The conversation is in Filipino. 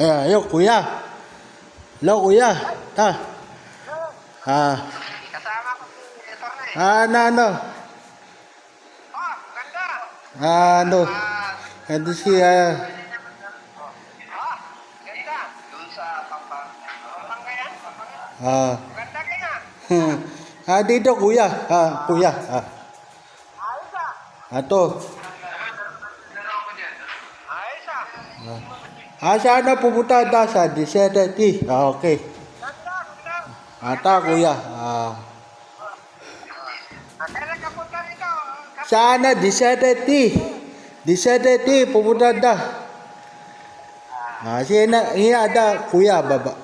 Ayo, kuya. Hello, kuya. Ta. Ah, Kasama ko si Torre. ano? Oh, ganda. Ano? Ando si, Oh, ganda. Doon sa Pampanga yan? Ganda ka na. dito, kuya. Kuya. Ayos ah. Ato. Ayos ah. Saan na pupunta da sa 17T? Okay. Ganda, ganda. Ata, kuya. Kailan ka punta rito? Saan na 17T? 17T, pupunta da. Siya na, iya da, kuya, baba.